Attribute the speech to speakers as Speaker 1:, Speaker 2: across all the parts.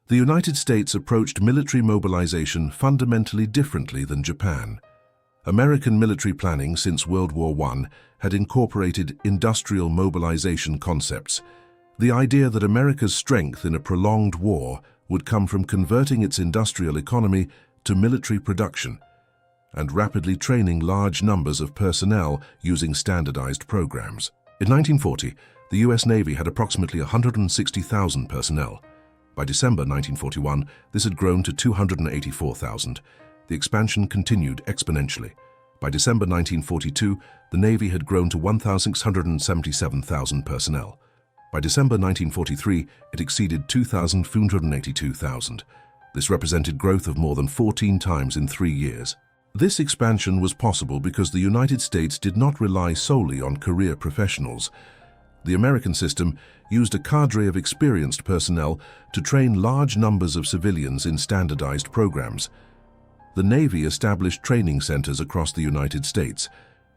Speaker 1: The United States approached military mobilization fundamentally differently than Japan. American military planning since World War I had incorporated industrial mobilization concepts, the idea that America's strength in a prolonged war would come from converting its industrial economy to military production and rapidly training large numbers of personnel using standardized programs. In 1940, the U.S. Navy had approximately 160,000 personnel. By December 1941, this had grown to 284,000. The expansion continued exponentially. By December 1942, the Navy had grown to 1,677,000 personnel. By December 1943, it exceeded 2,482,000. This represented growth of more than 14 times in 3 years. This expansion was possible because the United States did not rely solely on career professionals. The American system used a cadre of experienced personnel to train large numbers of civilians in standardized programs. The Navy established training centers across the United States,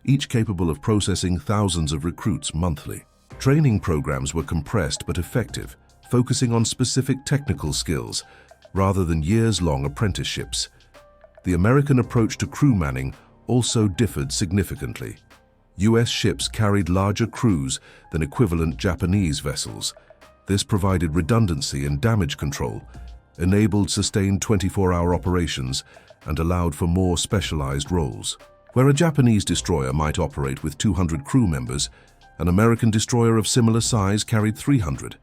Speaker 1: each capable of processing thousands of recruits monthly. Training programs were compressed but effective, focusing on specific technical skills rather than years-long apprenticeships. The American approach to crew manning also differed significantly. U.S. ships carried larger crews than equivalent Japanese vessels. This provided redundancy and damage control, enabled sustained 24-hour operations, and allowed for more specialized roles. Where a Japanese destroyer might operate with 200 crew members, an American destroyer of similar size carried 300.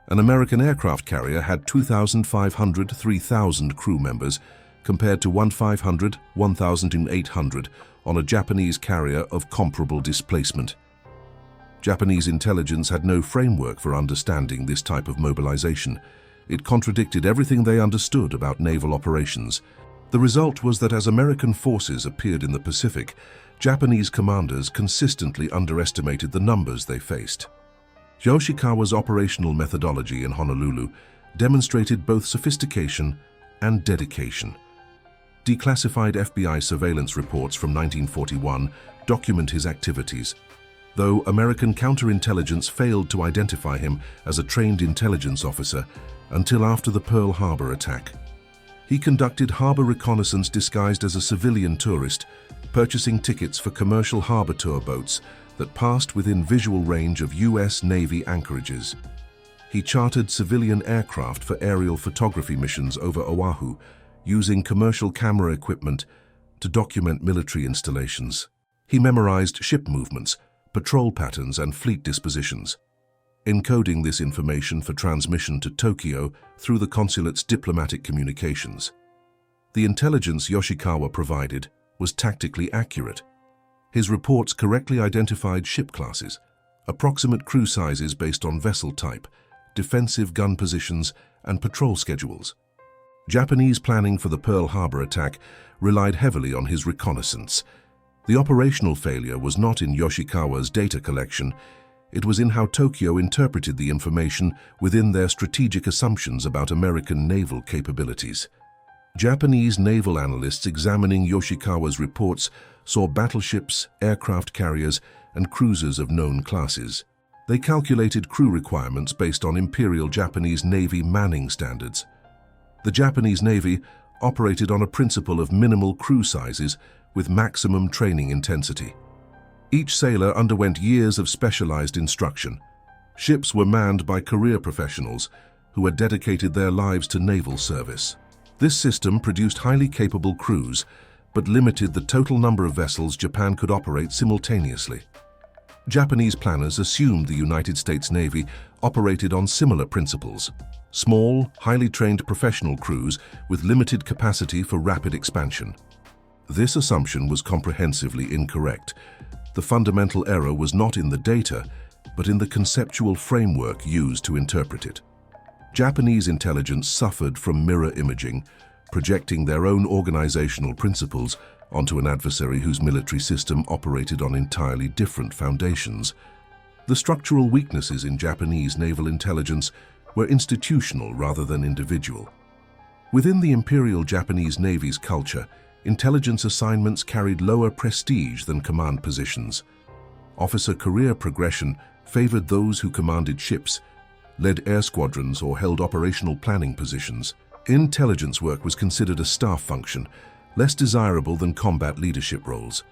Speaker 1: An American aircraft carrier had 2,500 to 3,000 crew members, compared to 1,500, 1,800 on a Japanese carrier of comparable displacement. Japanese intelligence had no framework for understanding this type of mobilization. It contradicted everything they understood about naval operations. The result was that as American forces appeared in the Pacific, Japanese commanders consistently underestimated the numbers they faced. Yoshikawa's operational methodology in Honolulu demonstrated both sophistication and dedication. Declassified FBI surveillance reports from 1941 document his activities, though American counterintelligence failed to identify him as a trained intelligence officer until after the Pearl Harbor attack. He conducted harbor reconnaissance disguised as a civilian tourist, purchasing tickets for commercial harbor tour boats that passed within visual range of U.S. Navy anchorages. He chartered civilian aircraft for aerial photography missions over Oahu, using commercial camera equipment to document military installations. He memorized ship movements, patrol patterns, and fleet dispositions, encoding this information for transmission to Tokyo through the consulate's diplomatic communications. The intelligence Yoshikawa provided was tactically accurate. His reports correctly identified ship classes, approximate crew sizes based on vessel type, defensive gun positions, and patrol schedules. Japanese planning for the Pearl Harbor attack relied heavily on his reconnaissance. The operational failure was not in Yoshikawa's data collection, it was in how Tokyo interpreted the information within their strategic assumptions about American naval capabilities. Japanese naval analysts examining Yoshikawa's reports saw battleships, aircraft carriers, and cruisers of known classes. They calculated crew requirements based on Imperial Japanese Navy manning standards. The Japanese Navy operated on a principle of minimal crew sizes with maximum training intensity. Each sailor underwent years of specialized instruction. Ships were manned by career professionals who had dedicated their lives to naval service. This system produced highly capable crews, but limited the total number of vessels Japan could operate simultaneously. Japanese planners assumed the United States Navy operated on similar principles: small, highly trained professional crews with limited capacity for rapid expansion. This assumption was comprehensively incorrect. The fundamental error was not in the data, but in the conceptual framework used to interpret it. Japanese intelligence suffered from mirror imaging, projecting their own organizational principles onto an adversary whose military system operated on entirely different foundations. The structural weaknesses in Japanese naval intelligence were institutional rather than individual. Within the Imperial Japanese Navy's culture, intelligence assignments carried lower prestige than command positions. Officer career progression favored those who commanded ships, led air squadrons, or held operational planning positions. Intelligence work was considered a staff function, less desirable than combat leadership roles.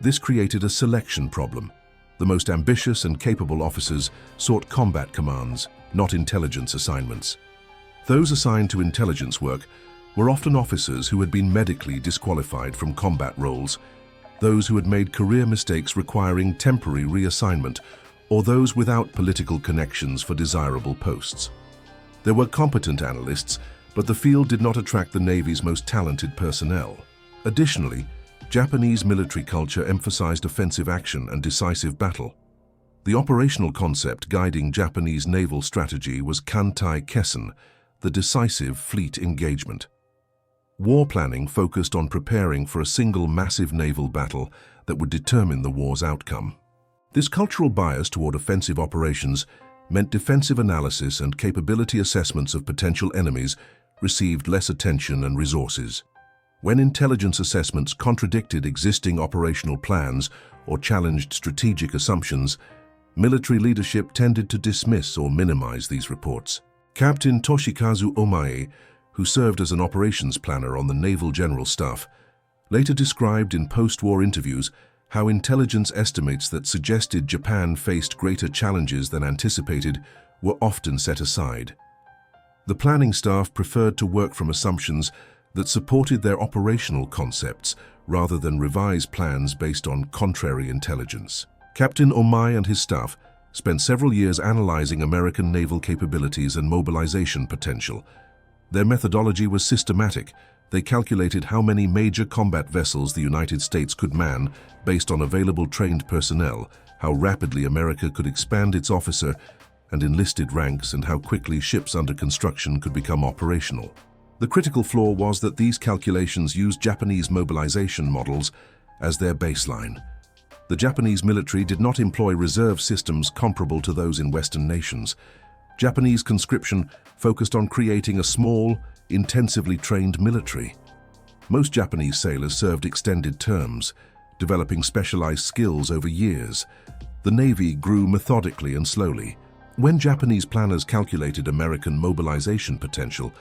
Speaker 1: This created a selection problem. The most ambitious and capable officers sought combat commands, not intelligence assignments. Those assigned to intelligence work were often officers who had been medically disqualified from combat roles, those who had made career mistakes requiring temporary reassignment, or those without political connections for desirable posts. There were competent analysts, but the field did not attract the Navy's most talented personnel. Additionally, Japanese military culture emphasized offensive action and decisive battle. The operational concept guiding Japanese naval strategy was kantai kessen, the decisive fleet engagement. War planning focused on preparing for a single massive naval battle that would determine the war's outcome. This cultural bias toward offensive operations meant defensive analysis and capability assessments of potential enemies received less attention and resources. When intelligence assessments contradicted existing operational plans or challenged strategic assumptions, military leadership tended to dismiss or minimize these reports. Captain Toshikazu Omae, who served as an operations planner on the Naval General Staff, later described in post-war interviews how intelligence estimates that suggested Japan faced greater challenges than anticipated were often set aside. The planning staff preferred to work from assumptions that supported their operational concepts rather than revise plans based on contrary intelligence. Captain Omae and his staff spent several years analyzing American naval capabilities and mobilization potential. Their methodology was systematic. They calculated how many major combat vessels the United States could man based on available trained personnel, how rapidly America could expand its officer and enlisted ranks, and how quickly ships under construction could become operational. The critical flaw was that these calculations used Japanese mobilization models as their baseline. The Japanese military did not employ reserve systems comparable to those in Western nations. Japanese conscription focused on creating a small, intensively trained military. Most Japanese sailors served extended terms, developing specialized skills over years. The Navy grew methodically and slowly. When Japanese planners calculated American mobilization potential,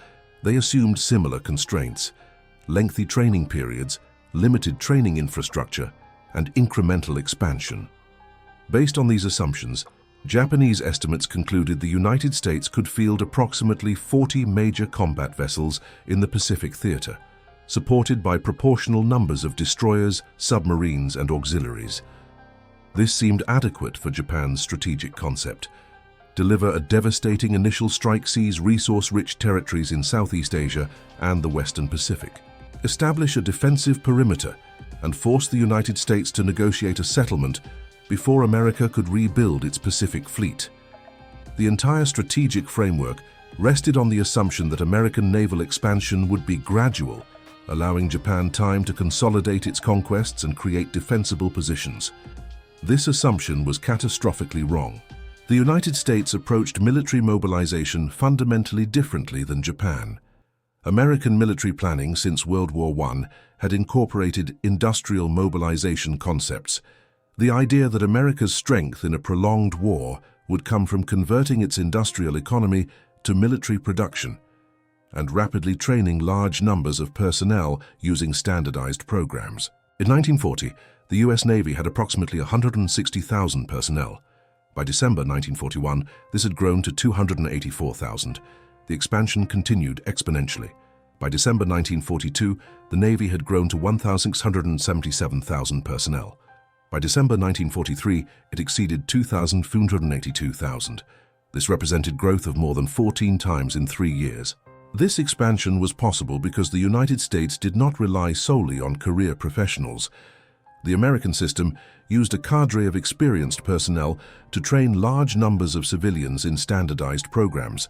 Speaker 1: they assumed similar constraints: lengthy training periods, limited training infrastructure, and incremental expansion. Based on these assumptions, Japanese estimates concluded the United States could field approximately 40 major combat vessels in the Pacific theater, supported by proportional numbers of destroyers, submarines, and auxiliaries. This seemed adequate for Japan's strategic concept: deliver a devastating initial strike, seize resource-rich territories in Southeast Asia and the Western Pacific, establish a defensive perimeter, and force the United States to negotiate a settlement before America could rebuild its Pacific fleet. The entire strategic framework rested on the assumption that American naval expansion would be gradual, allowing Japan time to consolidate its conquests and create defensible positions. This assumption was catastrophically wrong. The United States approached military mobilization fundamentally differently than Japan. American military planning since World War I had incorporated industrial mobilization concepts. The idea that America's strength in a prolonged war would come from converting its industrial economy to military production and rapidly training large numbers of personnel using standardized programs. In 1940, the U.S. Navy had approximately 160,000 personnel. By December 1941, this had grown to 284,000. The expansion continued exponentially. By December 1942, the Navy had grown to 1,677,000 personnel. By December 1943, it exceeded 2,482,000. This represented growth of more than 14 times in 3 years. This expansion was possible because the United States did not rely solely on career professionals. The American system used a cadre of experienced personnel to train large numbers of civilians in standardized programs.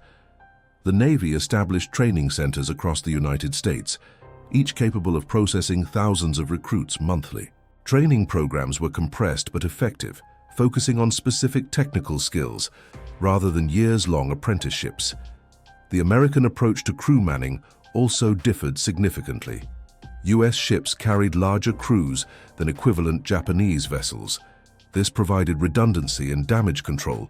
Speaker 1: The Navy established training centers across the United States, each capable of processing thousands of recruits monthly. Training programs were compressed but effective, focusing on specific technical skills rather than years-long apprenticeships. The American approach to crew manning also differed significantly. U.S. ships carried larger crews than equivalent Japanese vessels. This provided redundancy and damage control,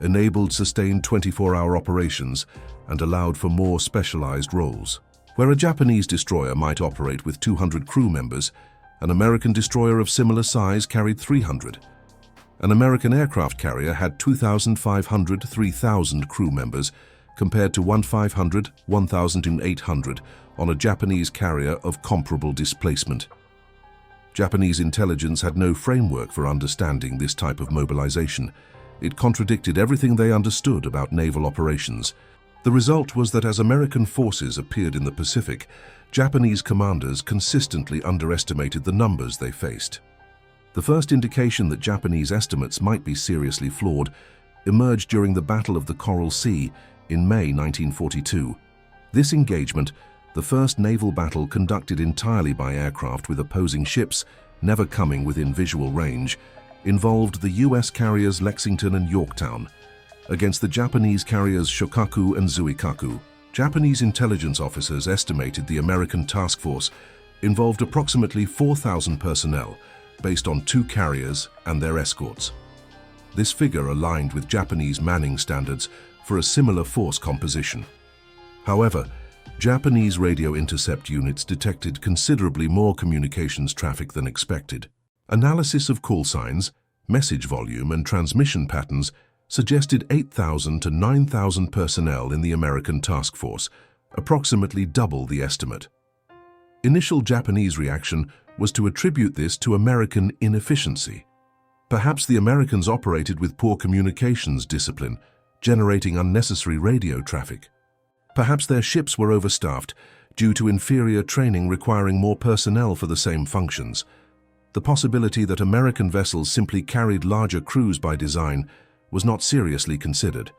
Speaker 1: enabled sustained 24-hour operations, and allowed for more specialized roles. Where a Japanese destroyer might operate with 200 crew members, an American destroyer of similar size carried 300. An American aircraft carrier had 2,500 to 3,000 crew members, compared to 1,500, 1,800 on a Japanese carrier of comparable displacement. Japanese intelligence had no framework for understanding this type of mobilization. It contradicted everything they understood about naval operations. The result was that as American forces appeared in the Pacific, Japanese commanders consistently underestimated the numbers they faced. The first indication that Japanese estimates might be seriously flawed emerged during the Battle of the Coral Sea in May 1942. This engagement, the first naval battle conducted entirely by aircraft with opposing ships never coming within visual range, involved the U.S. carriers Lexington and Yorktown against the Japanese carriers Shokaku and Zuikaku. Japanese intelligence officers estimated the American task force involved approximately 4,000 personnel based on 2 carriers and their escorts. This figure aligned with Japanese manning standards for a similar force composition. However, Japanese radio intercept units detected considerably more communications traffic than expected. Analysis of call signs, message volume, and transmission patterns suggested 8,000 to 9,000 personnel in the American task force, approximately double the estimate. Initial Japanese reaction was to attribute this to American inefficiency. Perhaps the Americans operated with poor communications discipline, generating unnecessary radio traffic. Perhaps their ships were overstaffed due to inferior training requiring more personnel for the same functions. The possibility that American vessels simply carried larger crews by design was not seriously considered.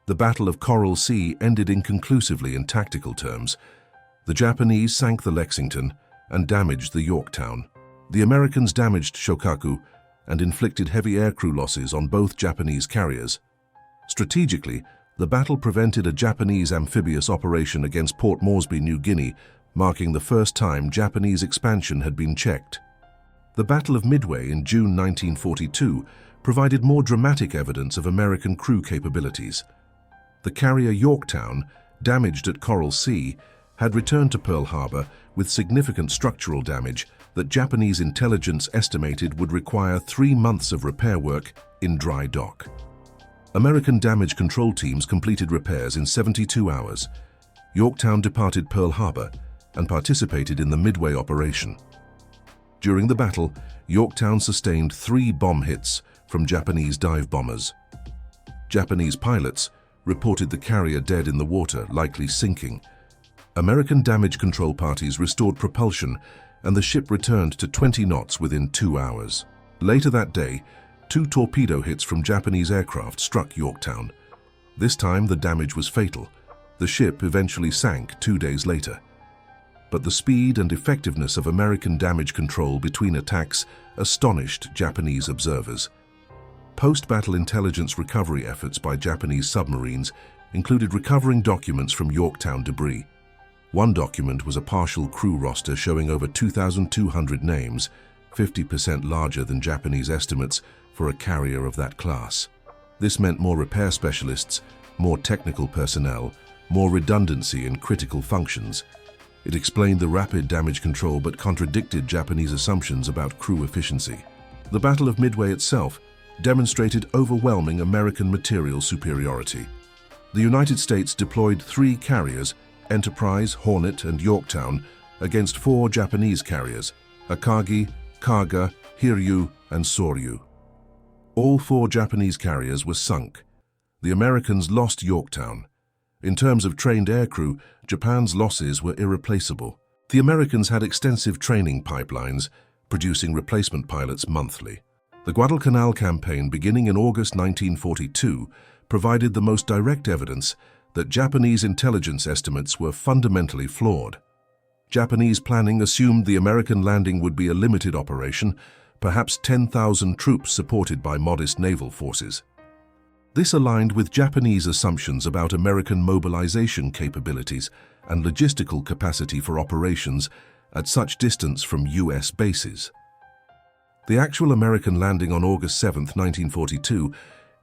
Speaker 1: The Battle of Coral Sea ended inconclusively in tactical terms. The Japanese sank the Lexington and damaged the Yorktown. The Americans damaged Shokaku and inflicted heavy aircrew losses on both Japanese carriers. Strategically, the battle prevented a Japanese amphibious operation against Port Moresby, New Guinea, marking the first time Japanese expansion had been checked. The Battle of Midway in June 1942 provided more dramatic evidence of American crew capabilities. The carrier Yorktown, damaged at Coral Sea, had returned to Pearl Harbor with significant structural damage that Japanese intelligence estimated would require 3 months of repair work in dry dock. American damage control teams completed repairs in 72 hours. Yorktown departed Pearl Harbor and participated in the Midway operation. During the battle, Yorktown sustained 3 bomb hits from Japanese dive bombers. Japanese pilots reported the carrier dead in the water, likely sinking. American damage control parties restored propulsion and the ship returned to 20 knots within 2 hours. Later that day, 2 torpedo hits from Japanese aircraft struck Yorktown. This time the damage was fatal. The ship eventually sank 2 days later. But the speed and effectiveness of American damage control between attacks astonished Japanese observers. Post-battle intelligence recovery efforts by Japanese submarines included recovering documents from Yorktown debris. One document was a partial crew roster showing over 2,200 names, 50% larger than Japanese estimates for a carrier of that class. This meant more repair specialists, more technical personnel, more redundancy in critical functions. It explained the rapid damage control but contradicted Japanese assumptions about crew efficiency. The Battle of Midway itself demonstrated overwhelming American material superiority. The United States deployed 3 carriers, Enterprise, Hornet, and Yorktown, against 4 Japanese carriers, Akagi, Kaga, Hiryu, and Soryu. All 4 Japanese carriers were sunk. The Americans lost Yorktown. In terms of trained aircrew, Japan's losses were irreplaceable. The Americans had extensive training pipelines, producing replacement pilots monthly. The Guadalcanal campaign, beginning in August 1942, provided the most direct evidence that Japanese intelligence estimates were fundamentally flawed. Japanese planning assumed the American landing would be a limited operation, perhaps 10,000 troops supported by modest naval forces. This aligned with Japanese assumptions about American mobilization capabilities and logistical capacity for operations at such distance from U.S. bases. The actual American landing on August 7, 1942,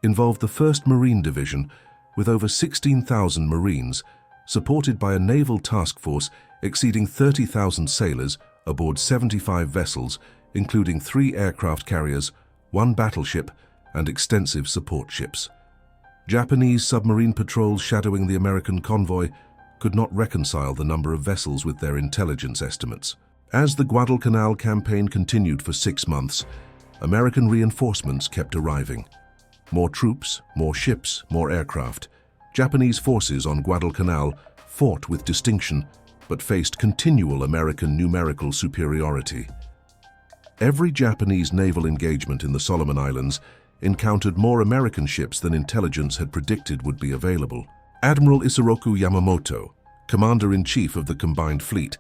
Speaker 1: involved the 1st Marine Division with over 16,000 Marines, supported by a naval task force exceeding 30,000 sailors aboard 75 vessels, including 3 aircraft carriers, 1 battleship, and extensive support ships. Japanese submarine patrols shadowing the American convoy could not reconcile the number of vessels with their intelligence estimates. As the Guadalcanal campaign continued for 6 months, American reinforcements kept arriving. More troops, more ships, more aircraft. Japanese forces on Guadalcanal fought with distinction, but faced continual American numerical superiority. Every Japanese naval engagement in the Solomon Islands encountered more American ships than intelligence had predicted would be available. Admiral Isoroku Yamamoto, Commander-in-Chief of the Combined Fleet,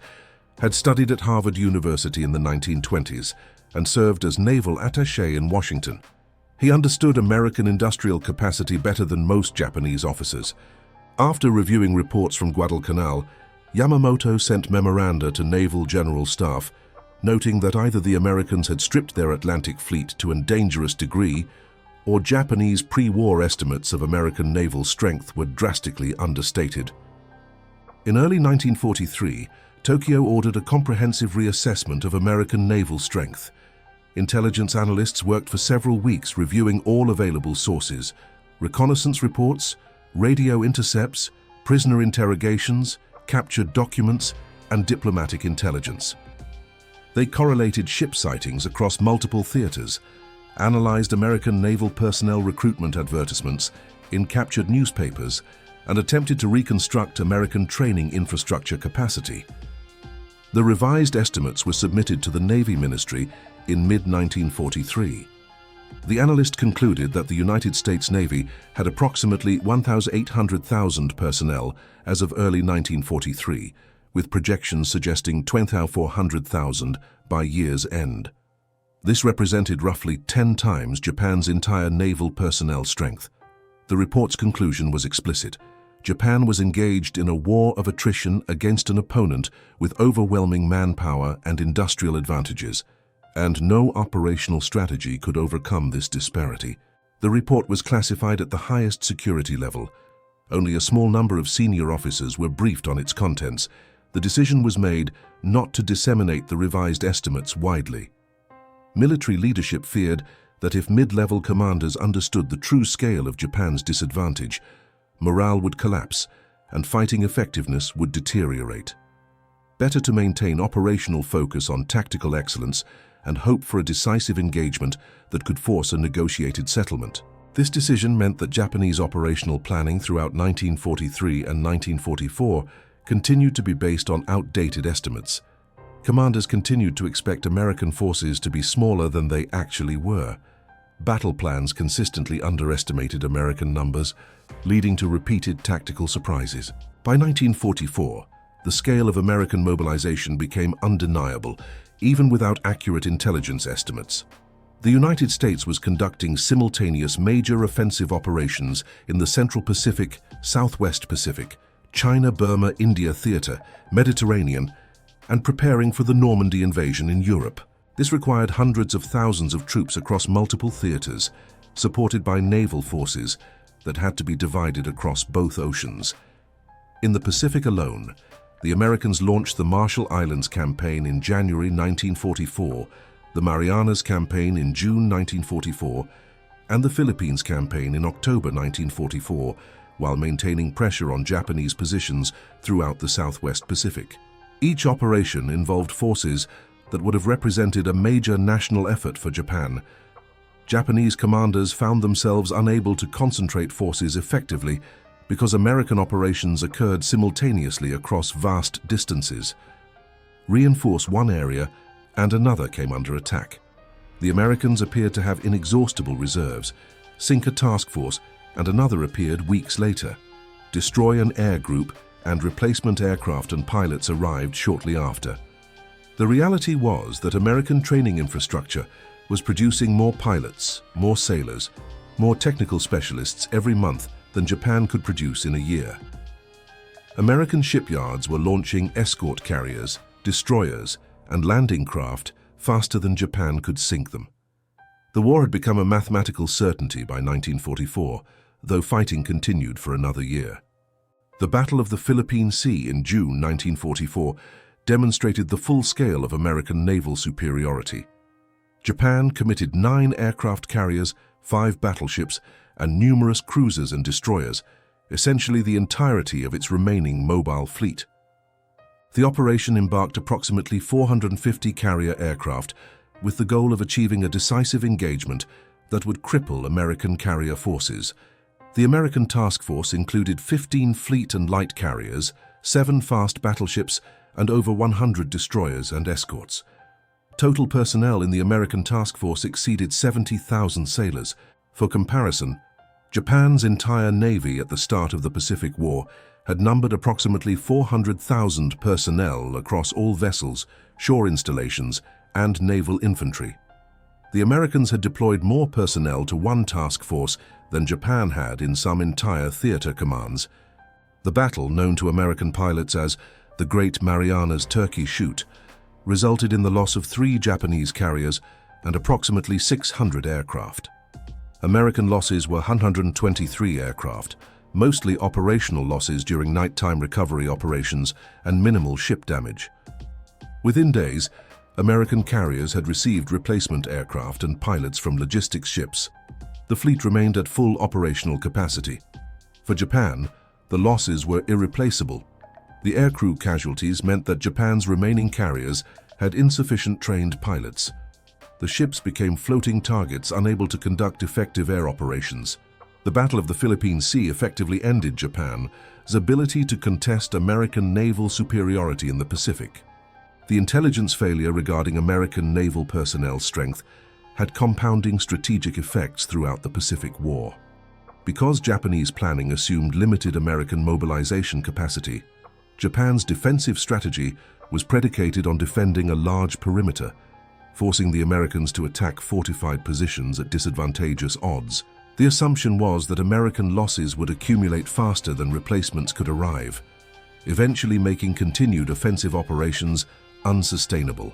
Speaker 1: had studied at Harvard University in the 1920s and served as naval attaché in Washington. He understood American industrial capacity better than most Japanese officers. After reviewing reports from Guadalcanal, Yamamoto sent memoranda to Naval General Staff, noting that either the Americans had stripped their Atlantic fleet to a dangerous degree, or Japanese pre-war estimates of American naval strength were drastically understated. In early 1943, Tokyo ordered a comprehensive reassessment of American naval strength. Intelligence analysts worked for several weeks reviewing all available sources: reconnaissance reports, radio intercepts, prisoner interrogations, captured documents, and diplomatic intelligence. They correlated ship sightings across multiple theaters, analyzed American naval personnel recruitment advertisements in captured newspapers, and attempted to reconstruct American training infrastructure capacity. The revised estimates were submitted to the Navy Ministry in mid-1943. The analyst concluded that the United States Navy had approximately 1,800,000 personnel as of early 1943, with projections suggesting 24,000 by year's end. This represented roughly 10 times Japan's entire naval personnel strength. The report's conclusion was explicit. Japan was engaged in a war of attrition against an opponent with overwhelming manpower and industrial advantages, and no operational strategy could overcome this disparity. The report was classified at the highest security level. Only a small number of senior officers were briefed on its contents. The decision was made not to disseminate the revised estimates widely. Military leadership feared that if mid-level commanders understood the true scale of Japan's disadvantage, morale would collapse and fighting effectiveness would deteriorate. Better to maintain operational focus on tactical excellence and hope for a decisive engagement that could force a negotiated settlement. This decision meant that Japanese operational planning throughout 1943 and 1944 continued to be based on outdated estimates. Commanders continued to expect American forces to be smaller than they actually were. Battle plans consistently underestimated American numbers, leading to repeated tactical surprises. By 1944, the scale of American mobilization became undeniable, even without accurate intelligence estimates. The United States was conducting simultaneous major offensive operations in the Central Pacific, Southwest Pacific, China-Burma-India theater, Mediterranean, and preparing for the Normandy invasion in Europe. This required hundreds of thousands of troops across multiple theaters, supported by naval forces that had to be divided across both oceans. In the Pacific alone, the Americans launched the Marshall Islands Campaign in January 1944, the Marianas Campaign in June 1944, and the Philippines Campaign in October 1944, while maintaining pressure on Japanese positions throughout the Southwest Pacific. Each operation involved forces that would have represented a major national effort for Japan. Japanese commanders found themselves unable to concentrate forces effectively because American operations occurred simultaneously across vast distances. Reinforce one area and another came under attack. The Americans appeared to have inexhaustible reserves. Sink a task force and another appeared weeks later. Destroy an air group and replacement aircraft and pilots arrived shortly after. The reality was that American training infrastructure was producing more pilots, more sailors, more technical specialists every month than Japan could produce in a year. American shipyards were launching escort carriers, destroyers, and landing craft faster than Japan could sink them. The The war had become a mathematical certainty by 1944, though fighting continued for another year. The Battle of the Philippine Sea in June 1944 demonstrated the full scale of American naval superiority. Japan committed 9 aircraft carriers, 5 battleships, and numerous cruisers and destroyers, essentially the entirety of its remaining mobile fleet. The operation embarked approximately 450 carrier aircraft with the goal of achieving a decisive engagement that would cripple American carrier forces. The American task force included 15 fleet and light carriers, 7 fast battleships, and over 100 destroyers and escorts. Total personnel in the American task force exceeded 70,000 sailors. For comparison, Japan's entire navy at the start of the Pacific War had numbered approximately 400,000 personnel across all vessels, shore installations, and naval infantry. The Americans had deployed more personnel to one task force than Japan had in some entire theater commands. The battle, known to American pilots as the Great Marianas Turkey Shoot, resulted in the loss of 3 Japanese carriers and approximately 600 aircraft. American losses were 123 aircraft, mostly operational losses during nighttime recovery operations and minimal ship damage. Within days, American carriers had received replacement aircraft and pilots from logistics ships. The fleet remained at full operational capacity. For Japan, the losses were irreplaceable. The aircrew casualties meant that Japan's remaining carriers had insufficient trained pilots. The ships became floating targets unable to conduct effective air operations. The Battle of the Philippine Sea effectively ended Japan's ability to contest American naval superiority in the Pacific. The intelligence failure regarding American naval personnel strength had compounding strategic effects throughout the Pacific War. Because Japanese planning assumed limited American mobilization capacity, Japan's defensive strategy was predicated on defending a large perimeter, forcing the Americans to attack fortified positions at disadvantageous odds. The assumption was that American losses would accumulate faster than replacements could arrive, eventually making continued offensive operations unsustainable.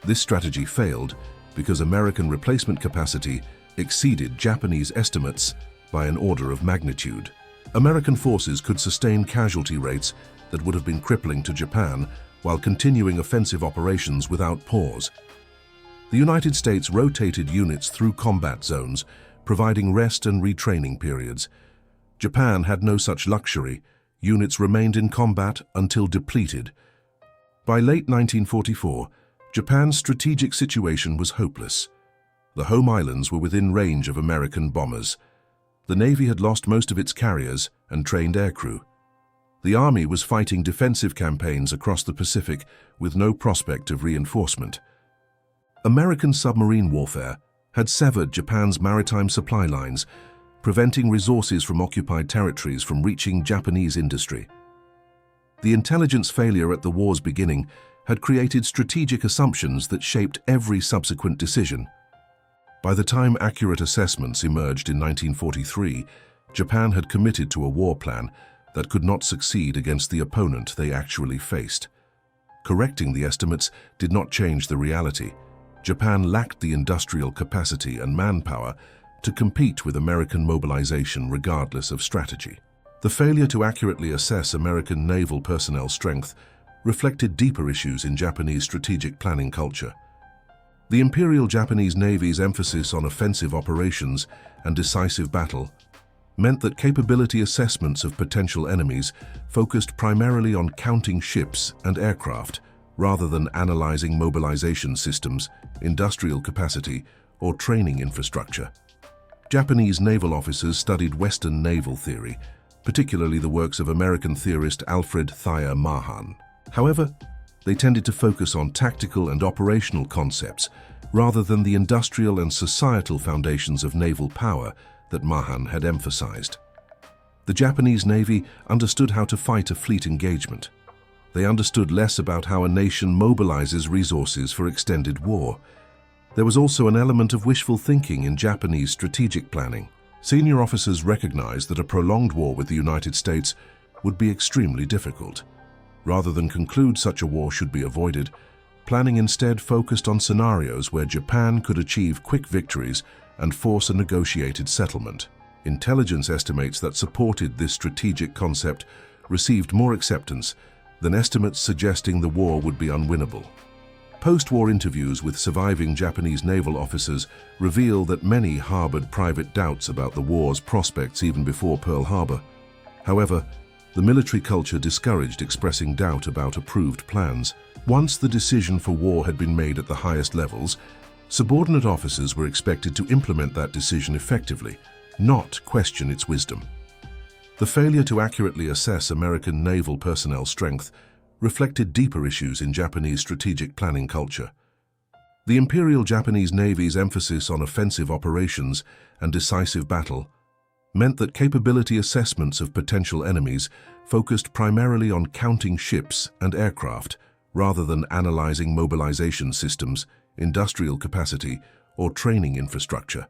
Speaker 1: This strategy failed because American replacement capacity exceeded Japanese estimates by an order of magnitude. American forces could sustain casualty rates that would have been crippling to Japan while continuing offensive operations without pause. The United States rotated units through combat zones, providing rest and retraining periods. Japan had no such luxury. Units remained in combat until depleted. By late 1944, Japan's strategic situation was hopeless. The home islands were within range of American bombers. The Navy had lost most of its carriers and trained aircrew. The Army was fighting defensive campaigns across the Pacific with no prospect of reinforcement. American submarine warfare had severed Japan's maritime supply lines, preventing resources from occupied territories from reaching Japanese industry. The intelligence failure at the war's beginning had created strategic assumptions that shaped every subsequent decision. By the time accurate assessments emerged in 1943, Japan had committed to a war plan that could not succeed against the opponent they actually faced. Correcting the estimates did not change the reality. Japan lacked the industrial capacity and manpower to compete with American mobilization regardless of strategy. The failure to accurately assess American naval personnel strength reflected deeper issues in Japanese strategic planning culture. The Imperial Japanese Navy's emphasis on offensive operations and decisive battle meant that capability assessments of potential enemies focused primarily on counting ships and aircraft rather than analyzing mobilization systems, industrial capacity, or training infrastructure. Japanese naval officers studied Western naval theory, particularly the works of American theorist Alfred Thayer Mahan. However, they tended to focus on tactical and operational concepts rather than the industrial and societal foundations of naval power that Mahan had emphasized. The Japanese Navy understood how to fight a fleet engagement. They understood less about how a nation mobilizes resources for extended war. There was also an element of wishful thinking in Japanese strategic planning. Senior officers recognized that a prolonged war with the United States would be extremely difficult. Rather than conclude such a war should be avoided, Planning instead focused on scenarios where Japan could achieve quick victories and force a negotiated settlement. Intelligence estimates that supported this strategic concept received more acceptance than estimates suggesting the war would be unwinnable. Post-war interviews with surviving Japanese naval officers reveal that many harbored private doubts about the war's prospects even before Pearl Harbor. However, the military culture discouraged expressing doubt about approved plans. Once the decision for war had been made at the highest levels, subordinate officers were expected to implement that decision effectively, not question its wisdom. The failure to accurately assess American naval personnel strength reflected deeper issues in Japanese strategic planning culture. The Imperial Japanese Navy's emphasis on offensive operations and decisive battle meant that capability assessments of potential enemies focused primarily on counting ships and aircraft rather than analyzing mobilization systems, industrial capacity, or training infrastructure.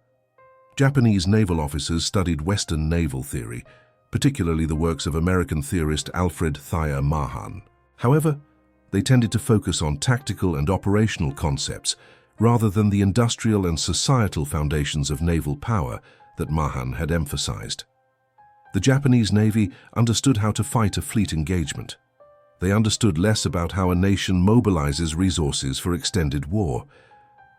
Speaker 1: Japanese naval officers studied Western naval theory, particularly the works of American theorist Alfred Thayer Mahan. However, they tended to focus on tactical and operational concepts rather than the industrial and societal foundations of naval power that Mahan had emphasized. The Japanese Navy understood how to fight a fleet engagement. They understood less about how a nation mobilizes resources for extended war.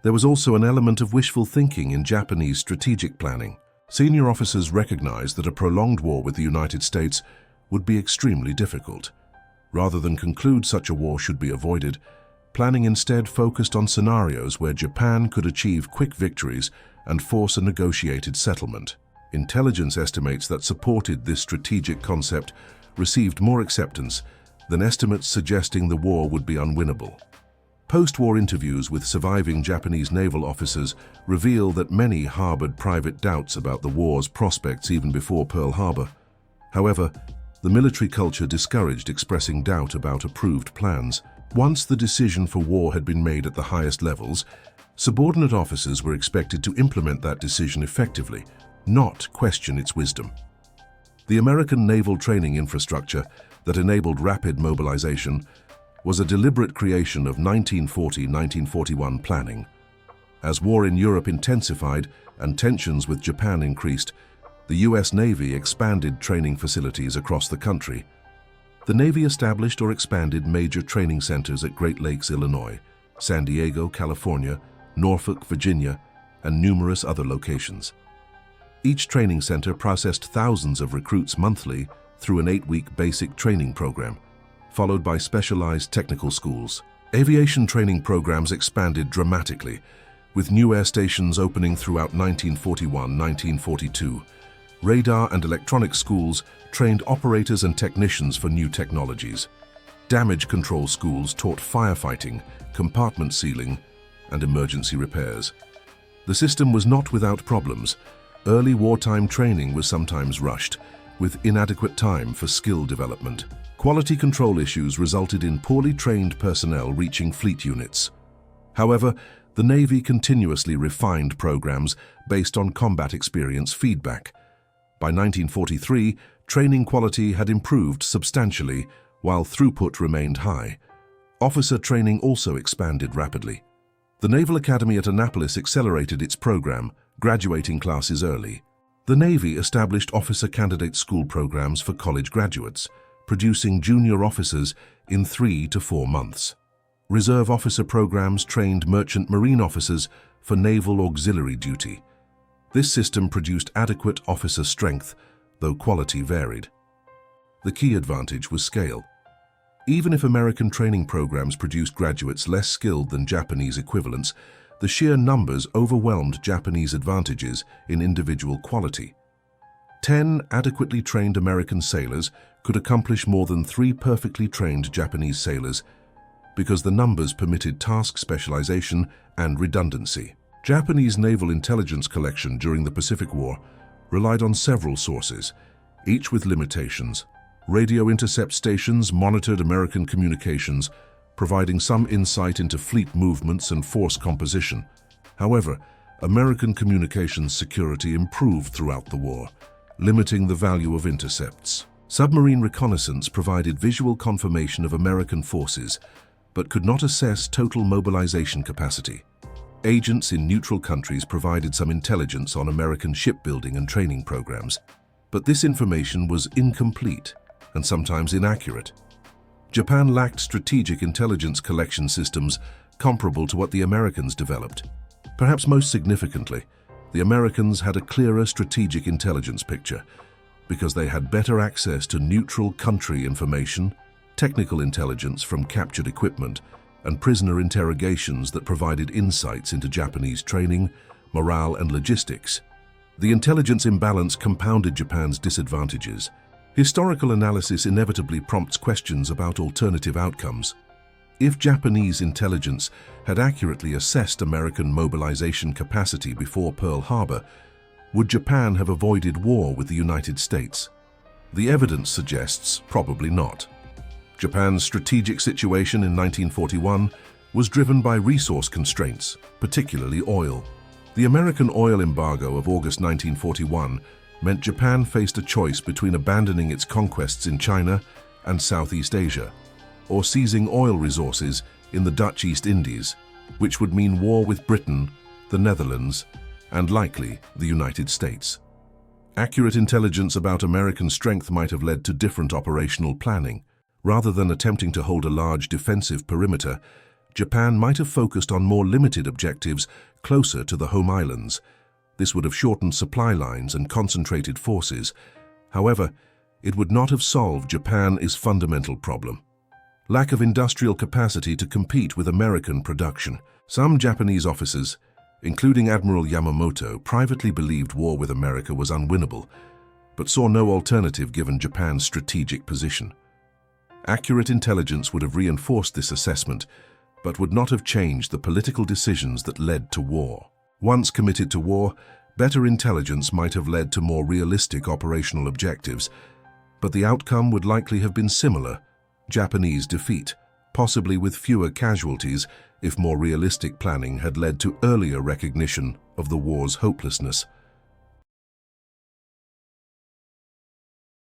Speaker 1: There was also an element of wishful thinking in Japanese strategic planning. Senior officers recognized that a prolonged war with the United States would be extremely difficult. Rather than conclude such a war should be avoided, planning instead focused on scenarios where Japan could achieve quick victories and force a negotiated settlement. Intelligence estimates that supported this strategic concept received more acceptance than estimates suggesting the war would be unwinnable. Post-war interviews with surviving Japanese naval officers reveal that many harbored private doubts about the war's prospects even before Pearl Harbor. However, the military culture discouraged expressing doubt about approved plans. Once the decision for war had been made at the highest levels, subordinate officers were expected to implement that decision effectively, not question its wisdom. The American naval training infrastructure that enabled rapid mobilization was a deliberate creation of 1940-1941 planning. As war in Europe intensified and tensions with Japan increased, the U.S. Navy expanded training facilities across the country. The Navy established or expanded major training centers at Great Lakes, Illinois, San Diego, California, Norfolk, Virginia, and numerous other locations. Each training center processed thousands of recruits monthly through an 8-week basic training program, followed by specialized technical schools. Aviation training programs expanded dramatically, with new air stations opening throughout 1941-1942. Radar and electronic schools trained operators and technicians for new technologies. Damage control schools taught firefighting, compartment sealing, and emergency repairs. The system was not without problems. Early wartime training was sometimes rushed, with inadequate time for skill development. Quality control issues resulted in poorly trained personnel reaching fleet units. However, the Navy continuously refined programs based on combat experience feedback. By 1943, training quality had improved substantially, while throughput remained high. Officer training also expanded rapidly. The Naval Academy at Annapolis accelerated its program, graduating classes early. The Navy established officer candidate school programs for college graduates, producing junior officers in 3 to 4 months. Reserve officer programs trained merchant marine officers for naval auxiliary duty. This system produced adequate officer strength, though quality varied. The key advantage was scale. Even if American training programs produced graduates less skilled than Japanese equivalents, the sheer numbers overwhelmed Japanese advantages in individual quality. 10 adequately trained American sailors could accomplish more than 3 perfectly trained Japanese sailors because the numbers permitted task specialization and redundancy. Japanese naval intelligence collection during the Pacific War relied on several sources, each with limitations. Radio intercept stations monitored American communications, providing some insight into fleet movements and force composition. However, American communications security improved throughout the war, limiting the value of intercepts. Submarine reconnaissance provided visual confirmation of American forces, but could not assess total mobilization capacity. Agents in neutral countries provided some intelligence on American shipbuilding and training programs, but this information was incomplete and sometimes inaccurate. Japan lacked strategic intelligence collection systems comparable to what the Americans developed. Perhaps most significantly, the Americans had a clearer strategic intelligence picture because they had better access to neutral country information, technical intelligence from captured equipment, and prisoner interrogations that provided insights into Japanese training, morale, and logistics. The intelligence imbalance compounded Japan's disadvantages. Historical analysis inevitably prompts questions about alternative outcomes. If Japanese intelligence had accurately assessed American mobilization capacity before Pearl Harbor, would Japan have avoided war with the United States? The evidence suggests probably not. Japan's strategic situation in 1941 was driven by resource constraints, particularly oil. The American oil embargo of August 1941 meant Japan faced a choice between abandoning its conquests in China and Southeast Asia, or seizing oil resources in the Dutch East Indies, which would mean war with Britain, the Netherlands, and likely the United States. Accurate intelligence about American strength might have led to different operational planning. Rather than attempting to hold a large defensive perimeter, Japan might have focused on more limited objectives closer to the home islands. This would have shortened supply lines and concentrated forces. However, it would not have solved Japan's fundamental problem: lack of industrial capacity to compete with American production. Some Japanese officers, including Admiral Yamamoto, privately believed war with America was unwinnable, but saw no alternative given Japan's strategic position. Accurate intelligence would have reinforced this assessment, but would not have changed the political decisions that led to war. Once committed to war, better intelligence might have led to more realistic operational objectives, but the outcome would likely have been similar: Japanese defeat, possibly with fewer casualties if more realistic planning had led to earlier recognition of the war's hopelessness.